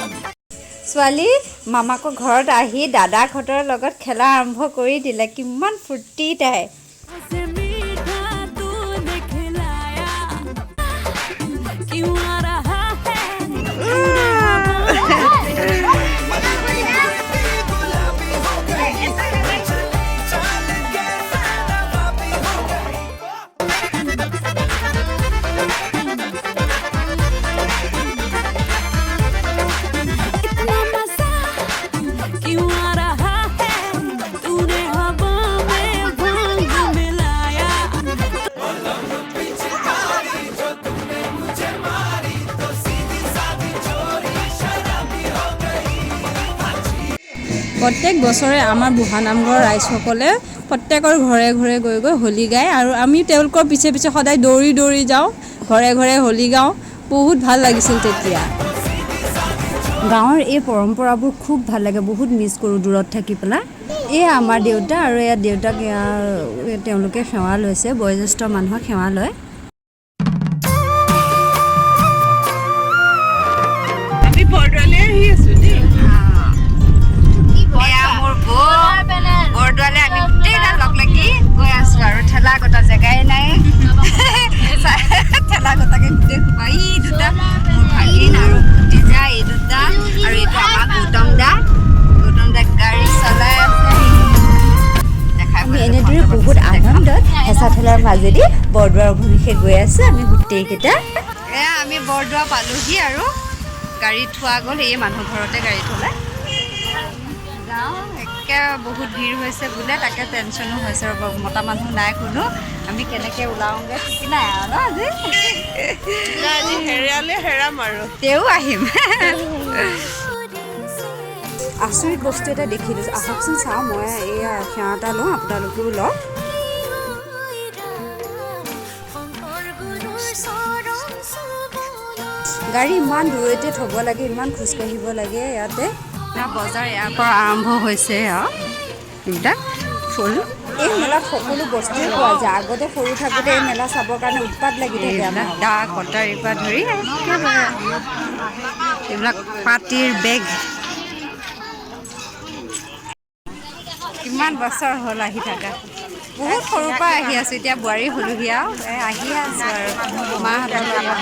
ছোৱালী মামাকৰ ঘৰত আহি দাদাহঁতৰ লগত খেলা আৰম্ভ কৰি দিলে। কিমান ফূৰ্তি তাই। প্ৰত্যেক বছৰে আমাৰ বুঢ়া নামঘৰৰ ৰাইজসকলে প্ৰত্যেকৰ ঘৰে ঘৰে গৈ গৈ হোলী গায় আৰু আমি তেওঁলোকৰ পিছে পিছে সদায় দৌৰি দৌৰি যাওঁ, ঘৰে ঘৰে হোলী গাওঁ। বহুত ভাল লাগিছিল তেতিয়া। গাঁৱৰ এই পৰম্পৰাবোৰ খুব ভাল লাগে, বহুত মিছ কৰোঁ দূৰত থাকি পেলাই। এয়া আমাৰ দেউতা আৰু এয়া দেউতাক তেওঁলোকে সেৱা লৈছে, বয়োজ্যেষ্ঠ মানুহক সেৱা লয়। আমি বৰদোৱালৈ আহি আছোঁ দেই। বৰদোৱালে আমি গোটেইটা লগ লাগি গৈ আছো আৰু ঠেলা কটা জেগাই নাই। ঠেলা কটাকে গোটেই সোপাই ই দুটা মোৰ ভাগিন আৰু ভতিজা এই দুটা আৰু এইটো আমাৰ গৌতম দা গাড়ী চলাই আছে। আমি এনেদৰে বহুত আনন্দত হেঁচা ঠেলাৰ মাজেদি বৰদোৱাৰ অভিমুখে গৈ আছো আমি গোটেইকেইটা। এয়া আমি বৰদোৱা পালোহি আৰু গাড়ী থোৱা গ'ল, এই মানুহ ঘৰতে গাড়ী থ'লে। বহুত ভিৰ হৈছে বোলে, তাকে টেনশ্যনো হৈছে। ৰ'ব মতা মানুহ নাই কোনো, আমি কেনেকৈ ওলাওঁগৈ ঠিক নাই আৰু ন আজি হেৰালে হেৰাম আৰু তেও আহিম। আচৰিত বস্তু এটা দেখিলোঁ, আহকচোন চাওঁ। মই এয়া সেৱা এটা লওঁ, আপোনালোকেও লওক। গাড়ী ইমান দূৰতে থ'ব লাগে, ইমান খোজকাঢ়িব লাগে। ইয়াতে বজাৰ ইয়াৰ পৰা আৰম্ভ হৈছে আৰু এইবিলাক ফুল। এই মেলাত সকলো বস্তুৱেই পোৱা যায়। আগতে সৰু থাকোঁতে এই মেলা চাবৰ কাৰণে উৎপাত লাগি থাকে। আমাৰ দা কটাৰীৰ পৰা ধৰি একেবাৰে এইবিলাক পাতিৰ বেগ। কিমান বছৰ হ'ল আহি থকা, বহুত সৰুৰ পৰা আহি আছোঁ। এতিয়া বোৱাৰী হ'লোহি আৰু আহিয়ে আছোঁ আৰু মাহঁতৰ লগত।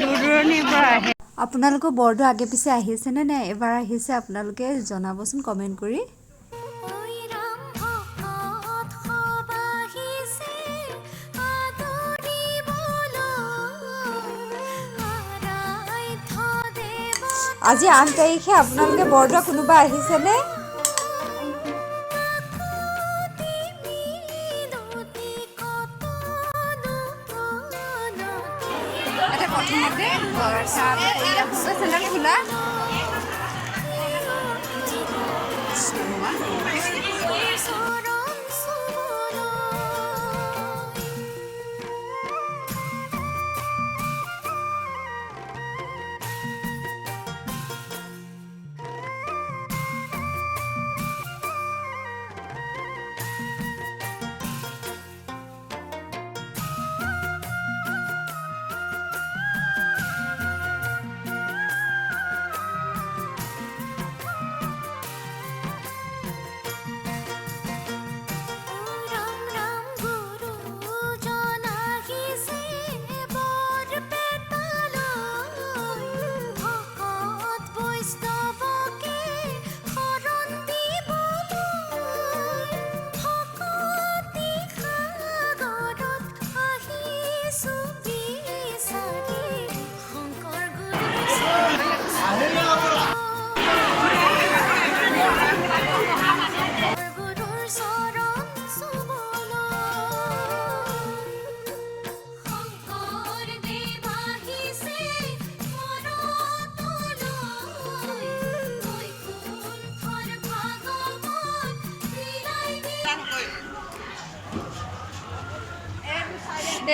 দূৰ দূৰণিৰ পৰা আহে। আপোনালোকৰ বৰদোৱা আগে পিছে আহিছেনে নে এবাৰ আহিছে? আপোনালোকে জনাবচোন কমেণ্ট কৰি। আজি 8 তাৰিখে আপোনালোকে বৰদোৱা কোনোবা আহিছেনে? প্ৰথমতে চেণ্ডেল খোলা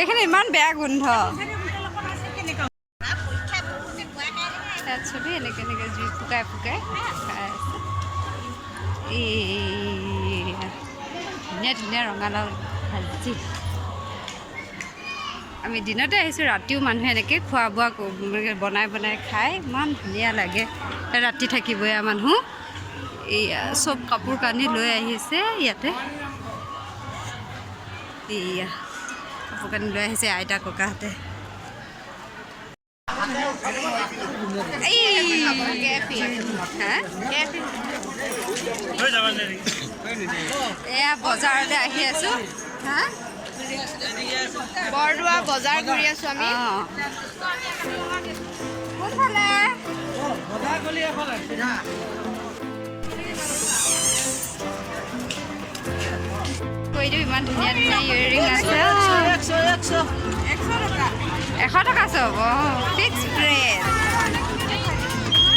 এইখিনি ইমান বেয়া গোন্ধ। তাত ছবি এনেকৈ এনেকৈ জুই ফুকাই ফুকাই খাই আছে। ধুনীয়া ধুনীয়া ৰঙালাও ভাজি। আমি দিনতে আহিছোঁ, ৰাতিও মানুহে এনেকৈ খোৱা বোৱা বনাই বনাই খায়, ইমান ধুনীয়া লাগে। ৰাতি থাকিবই মানুহ, এইয়া চব কাপোৰ কানি লৈ আহিছে ইয়াতে। এইয়া কাপোৰ কানি লৈ আহিছে আইতা ককাহঁতে। এয়া বজাৰতে আহি আছোঁ। বৰদোৱা বজাৰ কৰি আছোঁ আমি। কোনফালে? কৈ দিওঁ ইমান ধুনীয়া ধুনীয়া ইয়েৰিং আছে। 100 টকা চব। Fix rate.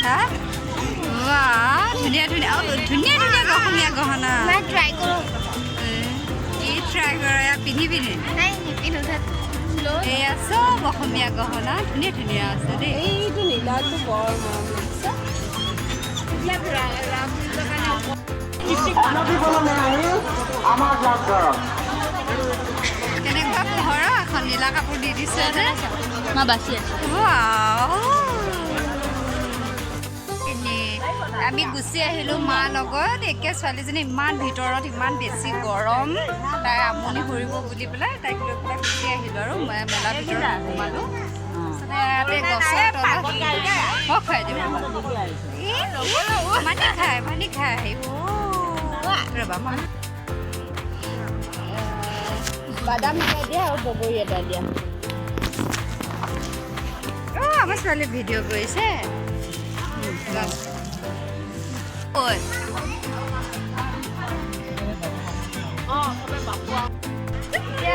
হা ধুনীয়া ধুনীয়া ধুনীয়া ধুনীয়া অসমীয়া গহনা। ট্ৰাই কৰোঁ। কি ট্ৰাই কৰা পিন্ধিবি নে? নাই নিপিন্ধো। এয়া চব অসমীয়া গহনা ধুনীয়া ধুনীয়া আছে দেই। এইটো নীলাটো বৰ মৰম লাগিছে। কেনেকুৱা পোহৰ এখন নীলা কাপোৰ দি দিছে যে। মই বাচি আছোঁ। আমি গুচি আহিলোঁ মাৰ লগত। একে ছোৱালীজনী ইমান ভিতৰত, ইমান বেছি গৰম, তাই আমনি কৰিব বুলি পেলাই তাইক লৈ পেলাই গুচি আহিলোঁ আৰু মেলা ভিতৰত সোমালোঁ। ইয়াতে গছৰ তলত মই খুৱাই দিম। পানী খাই ৰ'বা মই বাদাম এটা দিয়া আৰু বগৰী এটা দিয়া। আমাৰ ছোৱালী ভিডিঅ' কৰিছে।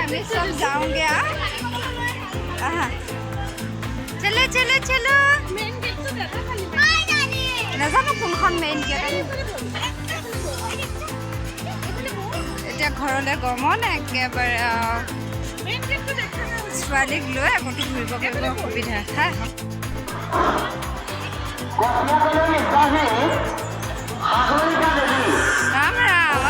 আমি চব যাওঁগে। চলো চলো চলো। নাজানো কোনখন মেইন গেট। এতিয়া ঘৰলৈ গমন একেবাৰে ছোৱালীক লৈ আকৌতো ঘূৰিব কৰিব অসুবিধা। ৰাম ৰাম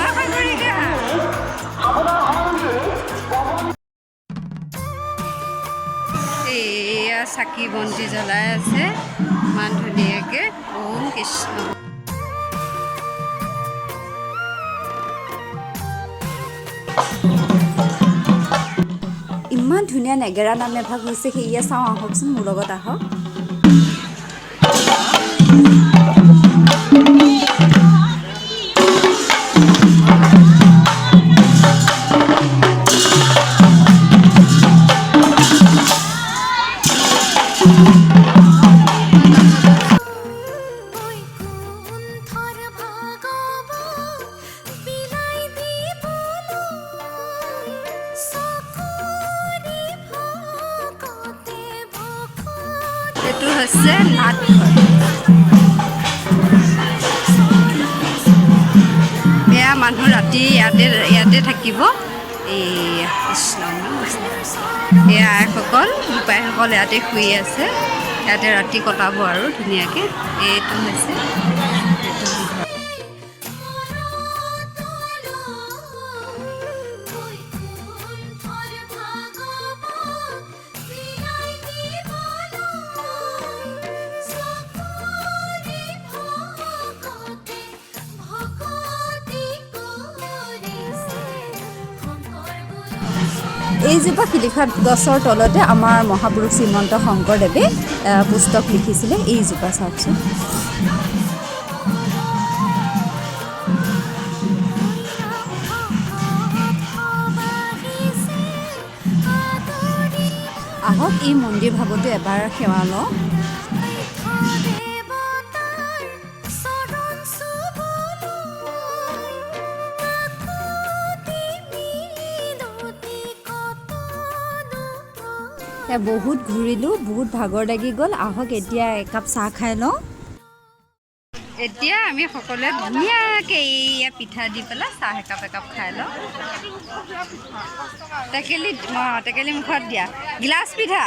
এয়া চাকি বন্তি জ্বলাই আছে ইমান ধুনীয়াকৈ। ওম কৃষ্ণ। ইমান ধুনীয়া নেগেৰা নাম এভাগ হৈছে, সেয়া চাওঁ আহকচোন, মোৰ লগত আহক। এইটো হৈছে নাটঘৰ। এয়া মানুহ ৰাতি ইয়াতে থাকিব। এয়া কৃষ্ণ, এয়া আইসকল বোপাইসকল ইয়াতে শুই আছে, ইয়াতে ৰাতি কটাব আৰু ধুনীয়াকৈ। এইটো হৈছে এইজোপা শিলিখা গছৰ তলতে আমাৰ মহাপুৰুষ শ্ৰীমন্ত শংকৰদেৱে পুস্তক লিখিছিলে। এইজোপা চাওকচোন। আহক এই মন্দিৰ ভাগতো এবাৰ সেৱা লওঁ। বহুত ঘূৰিলোঁ, বহুত ভাগৰ লাগি গ'ল। আহক এতিয়া একাপ চাহ খাই লওঁ। এতিয়া আমি সকলোৱে ধুনীয়াকৈ এইয়া পিঠা দি পেলাই চাহ একাপ খাই লওঁ। টেকেলি মুখত দিয়া গিলাচ পিঠা।